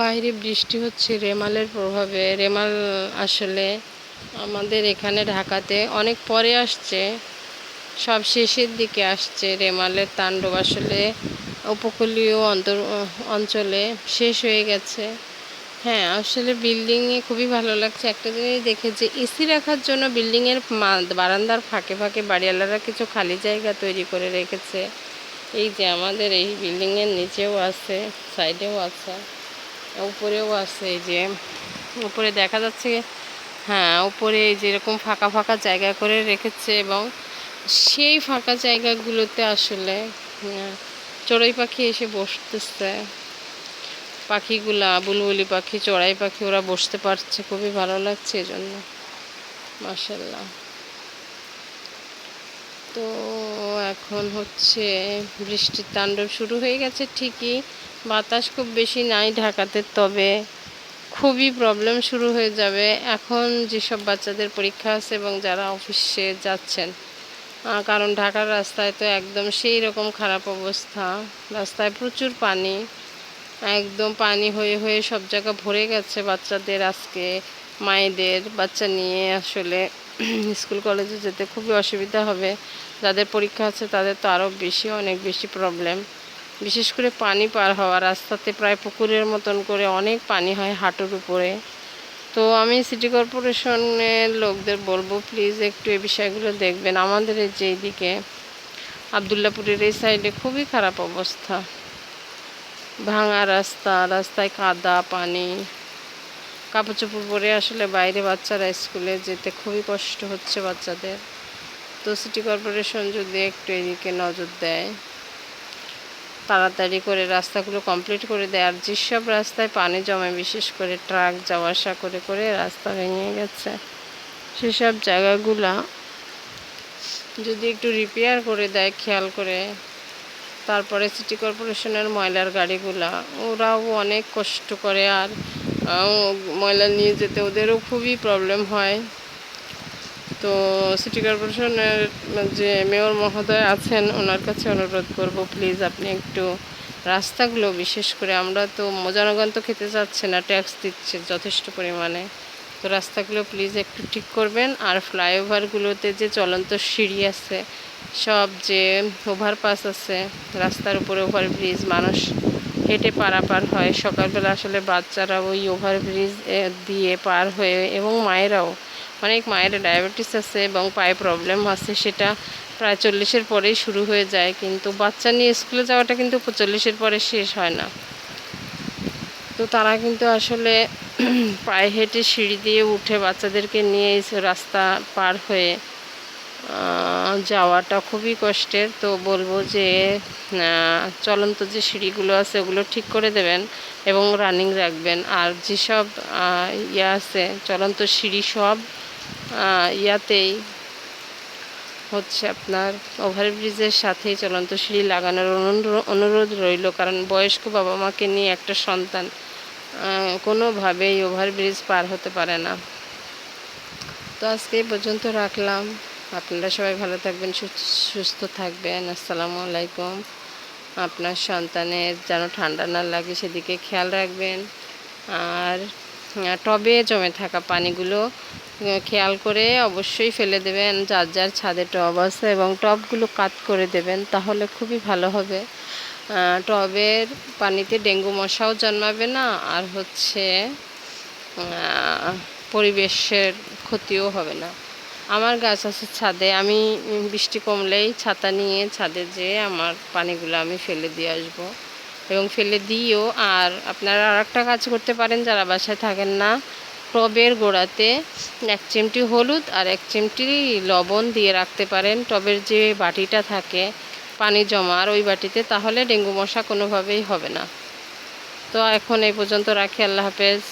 বাইরে বৃষ্টি হচ্ছে রেমালের প্রভাবে। রেমাল আসলে আমাদের এখানে ঢাকাতে অনেক পরে আসছে, সব শেষের দিকে আসছে। রেমালের তাণ্ডব আসলে উপকূলীয় অঞ্চলে শেষ হয়ে গেছে। হ্যাঁ, আসলে বিল্ডিংয়ে খুবই ভালো লাগছে একটা জিনিস দেখে, যে এসি রাখার জন্য বিল্ডিংয়ের বারান্দার ফাঁকে ফাঁকে বাড়িওয়ালারা কিছু খালি জায়গা তৈরি করে রেখেছে। এই যে আমাদের এই বিল্ডিংয়ের নিচেও আছে, সাইডেও আছে, উপরেও আছে। এই যে উপরে দেখা যাচ্ছে, হ্যাঁ উপরে যেরকম ফাঁকা ফাঁকা জায়গা করে রেখেছে, এবং সেই ফাঁকা জায়গাগুলোতে আসলে চড়ুই পাখি এসে বসতেছে। পাখিগুলা বুলবুলি পাখি, চড়াই পাখি, ওরা বসতে পারছে, খুবই ভালো লাগছে এজন্য। মাশাল্লাহ। তো এখন হচ্ছে বৃষ্টির তাণ্ডব শুরু হয়ে গেছে ঠিকই, বাতাস খুব বেশি নাই ঢাকাতে, তবে খুবই প্রবলেম শুরু হয়ে যাবে এখন যেসব বাচ্চাদের পরীক্ষা আছে এবং যারা অফিসে যাচ্ছেন। কারণ ঢাকার রাস্তায় তো একদম সেই রকম খারাপ অবস্থা, রাস্তায় প্রচুর পানি, একদম পানি হয়ে হয়ে সব জায়গা ভরে গেছে। বাচ্চাদের আজকে মায়েদের বাচ্চা নিয়ে আসলে স্কুল কলেজে যেতে খুবই অসুবিধা হবে। যাদের পরীক্ষা আছে তাদের তো আরও বেশি, অনেক বেশি প্রবলেম। বিশেষ করে পানি পার হওয়া, রাস্তাতে প্রায় পুকুরের মতন করে অনেক পানি হয় হাঁটুর উপরে। তো আমি সিটি কর্পোরেশনের লোকদের বলবো, প্লিজ একটু এই বিষয়গুলো দেখবেন। আমাদের এই যে এইদিকে আবদুল্লাপুরের এই সাইডে খুবই খারাপ অবস্থা, ভাঙা রাস্তা, রাস্তায় কাদা পানি, কাপড় চোপড় পরে আসলে বাইরে বাচ্চারা স্কুলে যেতে খুবই কষ্ট হচ্ছে বাচ্চাদের। তো সিটি কর্পোরেশন যদি একটু এদিকে নজর দেয়, তাড়াতাড়ি করে রাস্তাগুলো কমপ্লিট করে দেয়। আর যেসব রাস্তায় পানি জমে, বিশেষ করে ট্রাক যাওয়া আসা করে করে রাস্তা ভেঙে গেছে, সেসব জায়গাগুলা যদি একটু রিপেয়ার করে দেয় খেয়াল করে। তারপরে সিটি কর্পোরেশনের ময়লার গাড়িগুলা, ওরাও অনেক কষ্ট করে, আর ময়লা নিয়ে যেতে ওদেরও খুবই প্রবলেম হয়। তো সিটি কর্পোরেশনের যে মেয়র মহোদয় আছেন, ওনার কাছে অনুরোধ করব, প্লিজ আপনি একটু রাস্তাগুলো, বিশেষ করে আমরা তো জনগণ তো খেতে চাচ্ছে না, ট্যাক্স দিচ্ছে যথেষ্ট পরিমাণে, তো রাস্তাগুলো প্লিজ একটু ঠিক করবেন। আর ফ্লাইওভারগুলোতে যে চলন্ত সিঁড়ি আছে, সব যে ওভারপাস আছে, রাস্তার উপরে ওভারব্রিজ, মানুষ হেঁটে পারাপার হয়, সকালবেলা আসলে বাচ্চারা ওই ওভারব্রিজ দিয়ে পার হয়ে, এবং মায়েরাও, অনেক মায়ের ডায়াবেটিস আছে এবং পায়ে প্রবলেম আছে, সেটা প্রায় 40-এর পরেই শুরু হয়ে যায়, কিন্তু বাচ্চা নিয়ে স্কুলে যাওয়াটা কিন্তু 45-এর পরে শেষ হয় না। তো তারা কিন্তু আসলে পায়ে হেঁটে সিঁড়ি দিয়ে উঠে বাচ্চাদেরকে নিয়ে রাস্তা পার হয়ে যাওয়াটা খুবই কষ্টের। তো বলবো যে চলন্ত যে সিঁড়িগুলো আছে ওগুলো ঠিক করে দেবেন এবং রানিং রাখবেন। আর যেসব ইয়ে আছে চলন্ত সিঁড়ি, সব ইয়াতেই হচ্ছে আপনার ওভারব্রিজের সাথেই চলন্ত সিঁড়ি লাগানোর অনুরোধ রইল, কারণ বয়স্ক বাবা মাকে নিয়ে একটা সন্তান কোনোভাবেই ওভারব্রিজ পার হতে পারে না। তো আজকে এই পর্যন্ত রাখলাম। আপনারা সবাই ভালো থাকবেন, সুস্থ থাকবেন। আসসালামু আলাইকুম। আপনার সন্তানের যেন ঠান্ডা না লাগে সেদিকে খেয়াল রাখবেন। আর টবে জমে থাকা পানিগুলো খেয়াল করে অবশ্যই ফেলে দেবেন। যার যার ছাদে টব আছে, এবং টবগুলো কাট করে দেবেন, তাহলে খুবই ভালো হবে। টবের পানিতে ডেঙ্গু মশাও জন্মাবে না, আর হচ্ছে পরিবেশের ক্ষতিও হবে না। আমার গাছ আছে ছাদে, আমি বৃষ্টি কমলেই ছাতা নিয়ে ছাদে যেয়ে আমার পানিগুলো আমি ফেলে দিয়ে আসবো, এবং ফেলে দিয়েও। আর আপনারা আর একটা কাজ করতে পারেন, যারা বাসায় থাকেন না, টবের গোড়াতে 1 চিমটি হলুদ আর 1 চিমটি লবণ দিয়ে রাখতে পারেন টবের যে বাটিটা থাকে পানি জমার, ওই বাটিতে, তাহলে ডেঙ্গু মশা কোনোভাবেই হবে না। তো এখন এই পর্যন্ত রাখি। আল্লাহ হাফেজ।